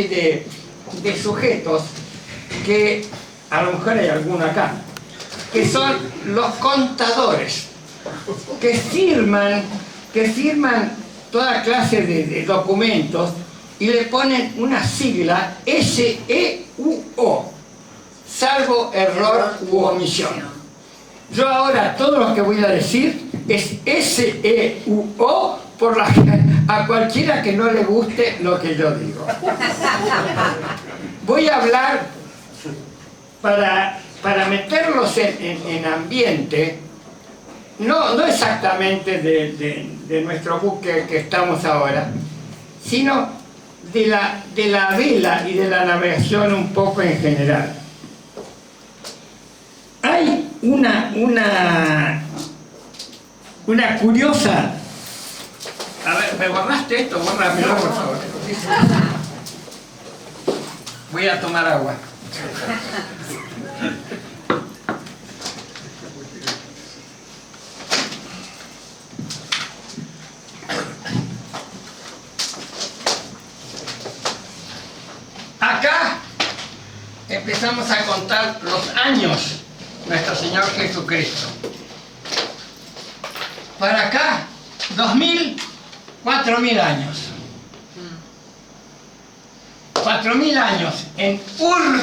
serie de sujetos que, a lo mejor hay alguno acá, que son los contadores, que firman toda clase de documentos y le ponen una sigla SEUO, salvo error u omisión. Yo ahora todo lo que voy a decir es SEUO a cualquiera que no le guste lo que yo digo. Voy a hablar para meterlos en ambiente, no exactamente de nuestro buque que estamos ahora, sino de la vela y de la navegación un poco en general. Hay una curiosa... A ver, ¿me borraste esto? Bórramelo, por favor. Voy a tomar agua. Acá empezamos a contar los años de nuestro Señor Jesucristo. Para acá, 2000, 4000 años. 4000 años en Ur,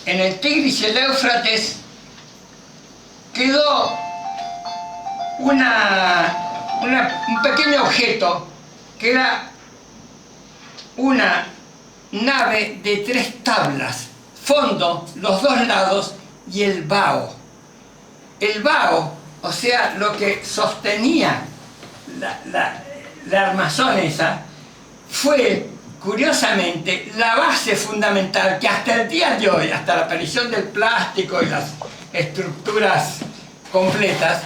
en el Tigris y el Éufrates, quedó un pequeño objeto que era una nave de 3 tablas, fondo, los 2 lados y el bao. El bao, o sea, lo que sostenía la armazón esa, fue, curiosamente, la base fundamental que hasta el día de hoy, hasta la aparición del plástico y las estructuras completas,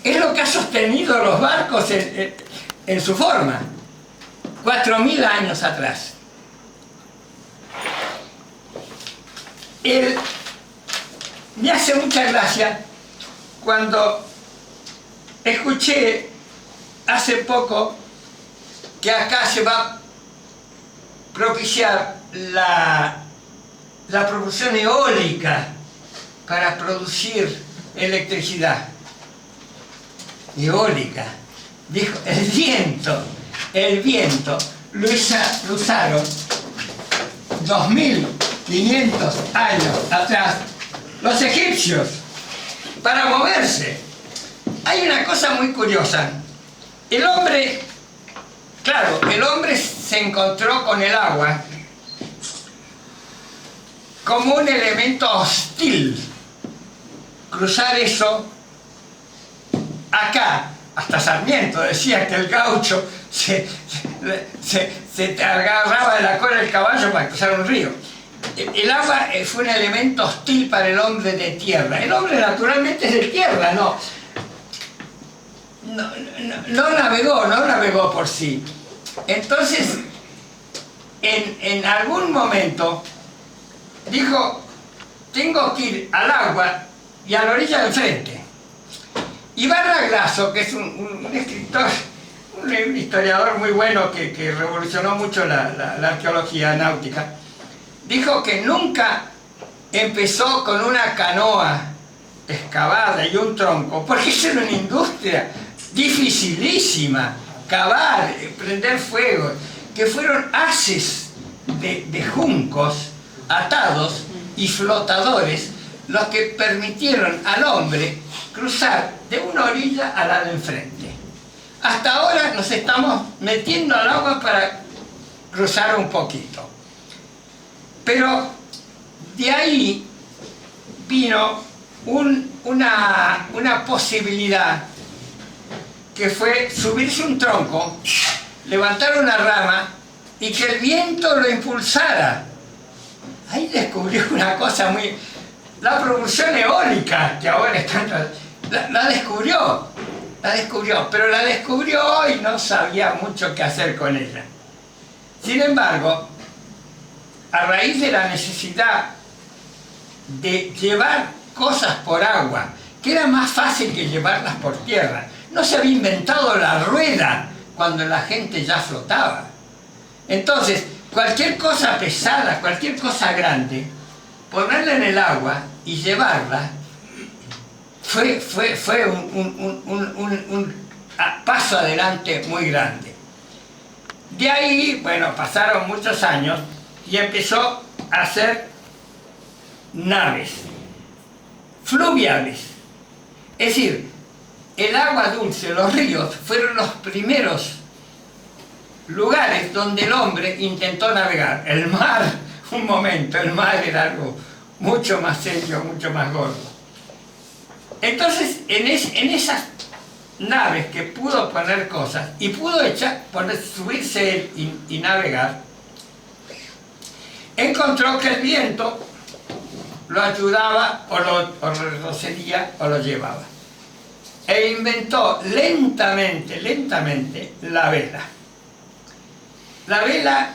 es lo que ha sostenido los barcos en su forma, 4000 años atrás. Me hace mucha gracia cuando escuché hace poco que acá se va a propiciar la producción eólica para producir electricidad. Eólica. Dijo, el viento lo usaron 2500 años atrás los egipcios para moverse. Hay una cosa muy curiosa. El hombre se encontró con el agua como un elemento hostil. Cruzar eso, acá, hasta Sarmiento decía que el gaucho se agarraba de la cola del caballo para cruzar un río. El agua fue un elemento hostil para el hombre de tierra. El hombre naturalmente es de tierra, no navegó por sí. Entonces, en algún momento, dijo, tengo que ir al agua y a la orilla del frente. Y Barraglaso, que es un escritor, un historiador muy bueno que revolucionó mucho la arqueología náutica, dijo que nunca empezó con una canoa excavada y un tronco, porque eso era una industria dificilísima, cavar, prender fuego, que fueron haces de juncos atados y flotadores los que permitieron al hombre cruzar de una orilla a la de enfrente. Hasta ahora nos estamos metiendo al agua para cruzar un poquito. Pero de ahí vino una posibilidad que fue subirse un tronco, levantar una rama y que el viento lo impulsara. Ahí descubrió una cosa muy... La propulsión eólica, que ahora está... La descubrió, pero la descubrió y no sabía mucho qué hacer con ella. Sin embargo, a raíz de la necesidad de llevar cosas por agua, que era más fácil que llevarlas por tierra, no se había inventado la rueda cuando la gente ya flotaba. Entonces, cualquier cosa pesada, cualquier cosa grande, ponerla en el agua y llevarla fue un paso adelante muy grande. De ahí, bueno, pasaron muchos años y empezó a hacer naves fluviales. Es decir, el agua dulce, los ríos, fueron los primeros lugares donde el hombre intentó navegar. El mar, un momento, el mar era algo mucho más serio, mucho más gordo. Entonces, en esas naves que pudo poner cosas y pudo subirse él y navegar, encontró que el viento lo ayudaba o lo retrocedía o lo llevaba. E inventó lentamente la vela. La vela,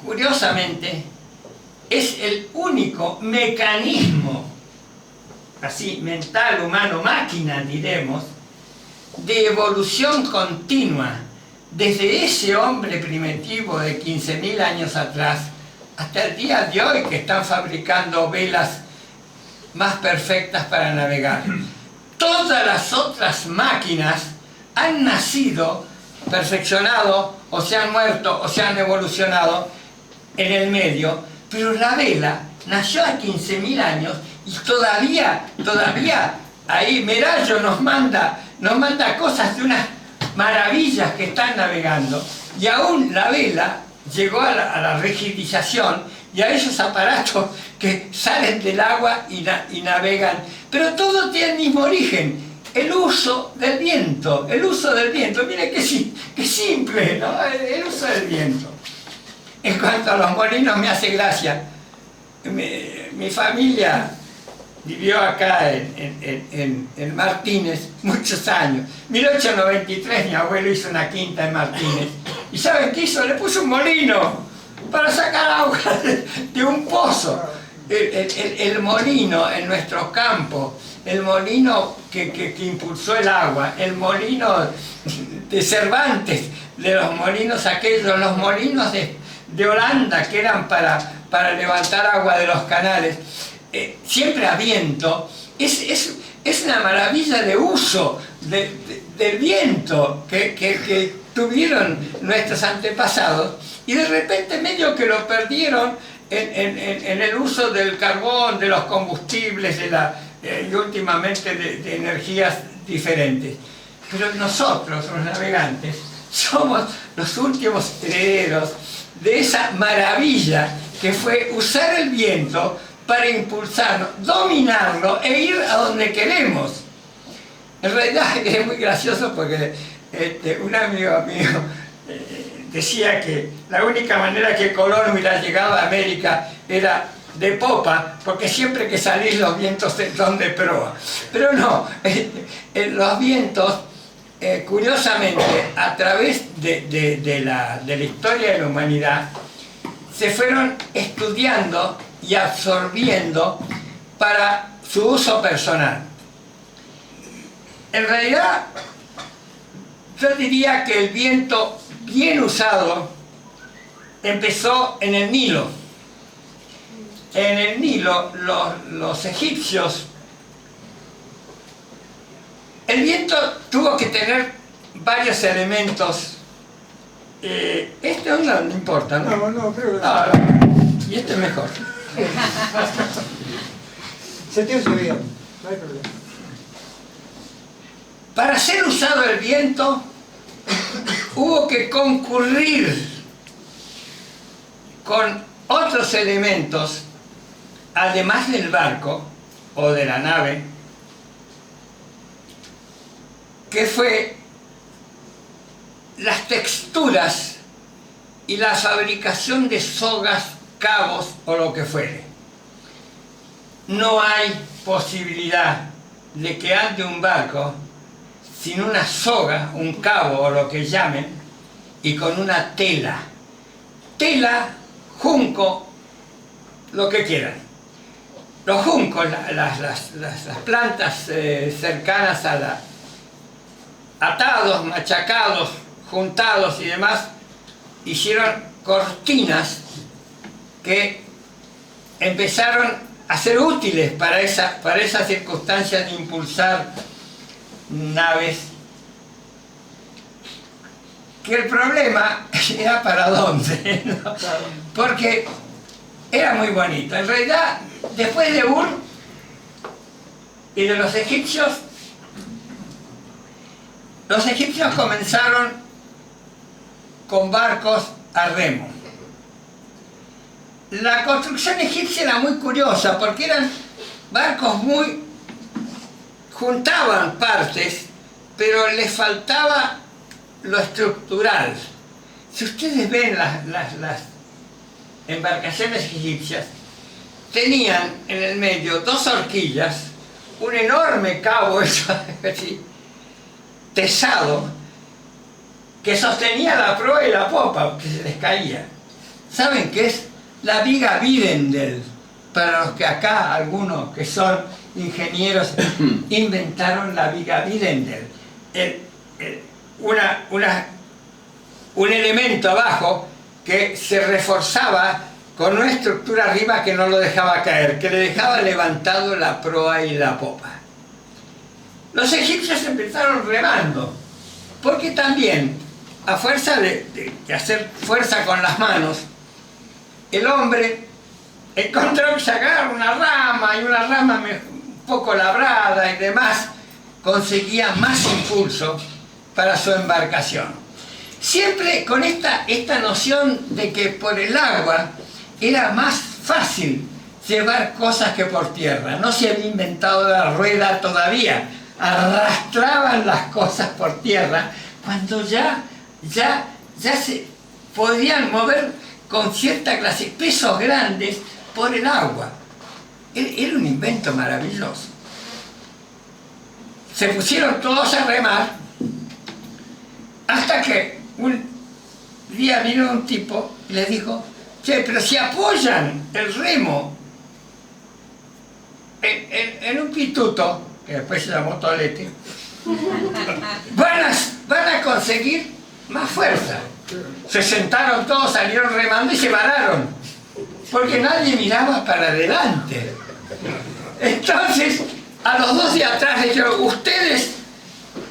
curiosamente, es el único mecanismo, así, mental, humano, máquina, diremos, de evolución continua, desde ese hombre primitivo de 15.000 años atrás, hasta el día de hoy que están fabricando velas más perfectas para navegar. Todas las otras máquinas han nacido, perfeccionado, o se han muerto, o se han evolucionado en el medio, pero la vela nació a 15.000 años y todavía ahí Merallo nos manda cosas de unas maravillas que están navegando, y aún la vela llegó a la rigidización y a esos aparatos que salen del agua y navegan, pero todo tiene el mismo origen, el uso del viento, mire qué simple, ¿no? El uso del viento. En cuanto a los molinos, me hace gracia, mi familia vivió acá en Martínez muchos años. 1893 mi abuelo hizo una quinta en Martínez. ¿Y saben qué hizo? Le puso un molino para sacar agua de un pozo. El molino en nuestro campo, el molino que impulsó el agua, el molino de Cervantes, de los molinos aquellos, los molinos de Holanda que eran para levantar agua de los canales. Siempre a viento, es una maravilla de uso del viento que tuvieron nuestros antepasados, y de repente medio que lo perdieron en el uso del carbón, de los combustibles, y últimamente de energías diferentes. Pero nosotros, los navegantes, somos los últimos herederos de esa maravilla que fue usar el viento para impulsarlo, dominarlo e ir a donde queremos. En realidad es muy gracioso porque un amigo mío decía que la única manera que Colón hubiera llegado a América era de popa, porque siempre que salís los vientos son de proa. Pero no, los vientos, curiosamente, a través de la historia de la humanidad, se fueron estudiando y absorbiendo para su uso personal. En realidad, yo diría que el viento bien usado empezó en el Nilo. En el Nilo, los egipcios, el viento tuvo que tener varios elementos. Este no importa, ¿no? No, creo que y este es mejor. se te oye bien, no hay problema. Para ser usado el viento, hubo que concurrir con otros elementos, además del barco o de la nave, que fue las texturas y la fabricación de sogas, cabos o lo que fuere. No hay posibilidad de que ande un barco sin una soga, un cabo o lo que llamen, y con una tela, junco, lo que quieran. Los juncos, las plantas cercanas a atados, machacados, juntados y demás, hicieron cortinas que empezaron a ser útiles para esas circunstancias de impulsar naves, que el problema era para dónde, ¿no? Porque era muy bonito. En realidad, después de Ur y de los egipcios comenzaron con barcos a remo. La construcción egipcia era muy curiosa porque eran barcos juntaban partes, pero les faltaba lo estructural. Si ustedes ven las embarcaciones egipcias, tenían en el medio dos horquillas, un enorme cabo así, tesado, que sostenía la proa y la popa, que se les caía. ¿Saben qué es? La viga Videndel. Para los que acá, algunos que son ingenieros, inventaron la viga Videndel. Un elemento abajo que se reforzaba con una estructura arriba que no lo dejaba caer, que le dejaba levantado la proa y la popa. Los egipcios empezaron remando, porque también, a fuerza de hacer fuerza con las manos, el hombre encontró que sacar una rama, y una rama un poco labrada y demás, conseguía más impulso para su embarcación. Siempre con esta noción de que por el agua era más fácil llevar cosas que por tierra. No se había inventado la rueda todavía. Arrastraban las cosas por tierra cuando ya se podían mover con cierta clase, pesos grandes por el agua. Era un invento maravilloso. Se pusieron todos a remar hasta que un día vino un tipo y les dijo: che, pero si apoyan el remo en un pituto, que después se llamó tolete, van a conseguir más fuerza. Se sentaron todos, salieron remando y se pararon, porque nadie miraba para adelante. Entonces, a los dos de atrás le dijeron: ustedes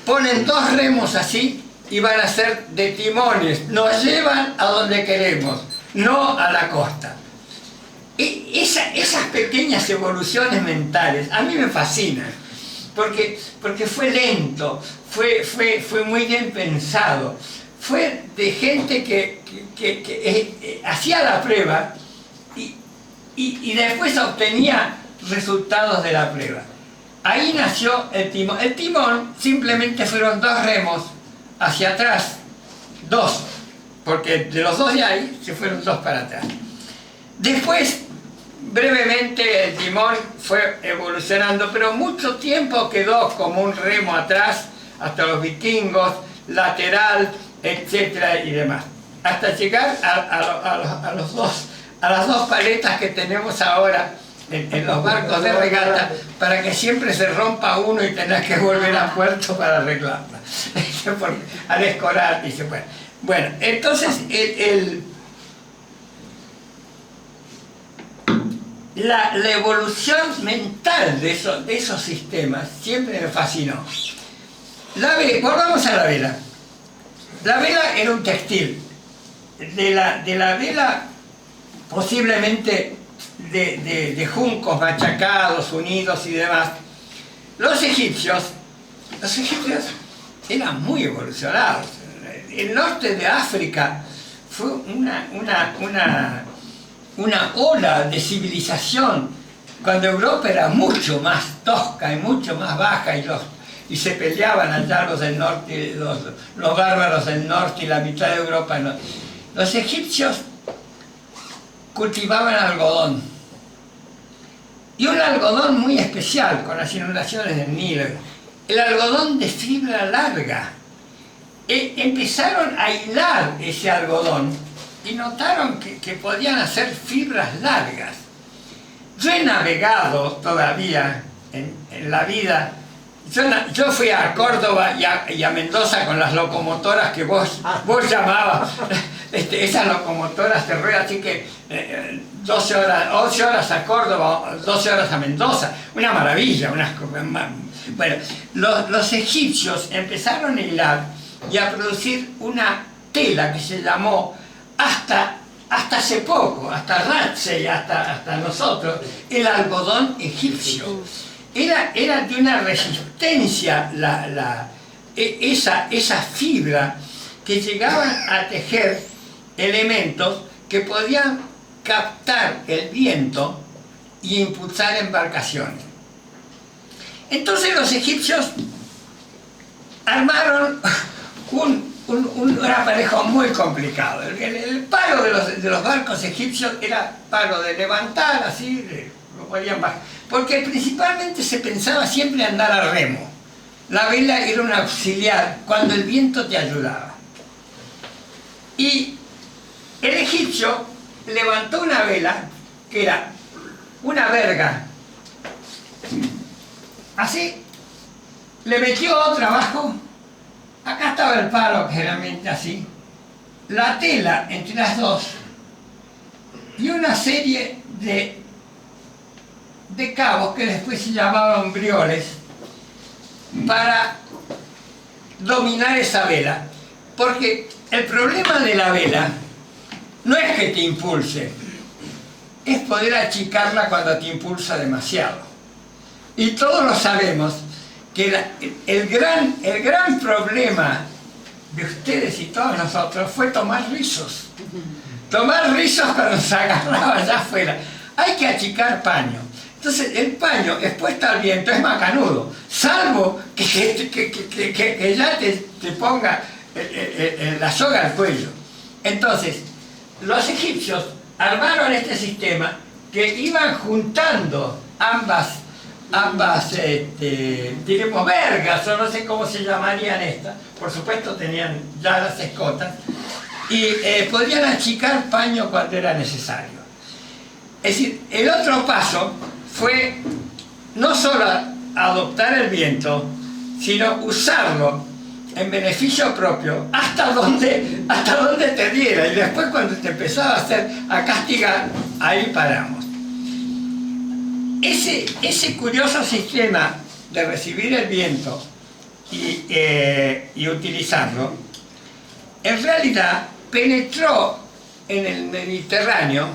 ponen dos remos así y van a ser de timones, nos llevan a donde queremos, no a la costa. Esas pequeñas evoluciones mentales a mí me fascinan, porque fue lento, fue muy bien pensado, fue de gente que hacía la prueba y después obtenía resultados de la prueba. Ahí nació el timón. El timón simplemente fueron dos remos hacia atrás, dos, porque de los dos de ahí se fueron dos para atrás. Después, brevemente, el timón fue evolucionando, pero mucho tiempo quedó como un remo atrás, hasta los vikingos, lateral, etcétera y demás, hasta llegar a las dos paletas que tenemos ahora en los barcos de regata, para que siempre se rompa uno y tengas que volver a puerto para arreglarla. Al escorar, dice, bueno, entonces la evolución mental de esos sistemas siempre me fascinó. Volvamos a la vela. La vela era un textil. De la vela, posiblemente de juncos machacados, unidos y demás, los egipcios eran muy evolucionados. El norte de África fue una ola de civilización, cuando Europa era mucho más tosca y mucho más baja, y se peleaban allá los del norte, los bárbaros del norte y la mitad de Europa. ¿No? Los egipcios cultivaban algodón, y un algodón muy especial con las inundaciones del Nilo, el algodón de fibra larga. Empezaron a hilar ese algodón y notaron que podían hacer fibras largas. Yo he navegado todavía en la vida. Yo fui a Córdoba y a Mendoza con las locomotoras que vos llamabas. esas locomotoras de ruedas, así que 12 horas, 11 horas a Córdoba, 12 horas a Mendoza, una maravilla. Bueno, los egipcios empezaron a hilar y a producir una tela que se llamó hasta hace poco, hasta Ratsey, hasta nosotros, el algodón egipcio. Era de una resistencia esa fibra, que llegaban a tejer elementos que podían captar el viento y impulsar embarcaciones. Entonces los egipcios armaron un aparejo muy complicado. El palo de los barcos egipcios era palo de levantar, así, lo podían bajar, porque principalmente se pensaba siempre andar a remo. La vela era un auxiliar cuando el viento te ayudaba. Y el egipcio levantó una vela que era una verga, así, le metió otra abajo, acá estaba el palo generalmente así, la tela entre las dos y una serie de cabos que después se llamaban brioles para dominar esa vela, porque el problema de la vela no es que te impulse, es poder achicarla cuando te impulsa demasiado. Y todos lo sabemos, que el gran problema de ustedes y todos nosotros fue tomar rizos. Tomar rizos cuando se agarraba allá afuera. Hay que achicar paño. Entonces el paño expuesto al viento es macanudo, salvo que ya te ponga la soga al cuello. Entonces, los egipcios armaron este sistema que iban juntando ambas diremos vergas, o no sé cómo se llamarían estas, por supuesto tenían ya las escotas, y podían achicar paño cuando era necesario. Es decir, el otro paso fue no solo adoptar el viento, sino usarlo en beneficio propio hasta donde te diera, y después cuando te empezaba a castigar, ahí paramos. Ese curioso sistema de recibir el viento y utilizarlo, en realidad penetró en el Mediterráneo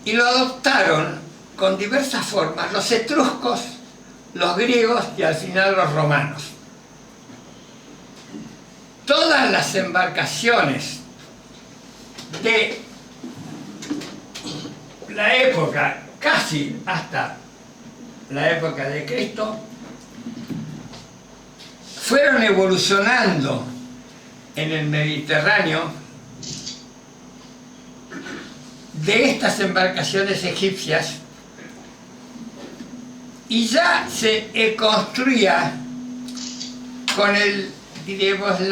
y lo adoptaron con diversas formas los etruscos, los griegos y al final los romanos. Todas las embarcaciones de la época, casi hasta la época de Cristo, fueron evolucionando en el Mediterráneo de estas embarcaciones egipcias, y ya se construía con el, diremos,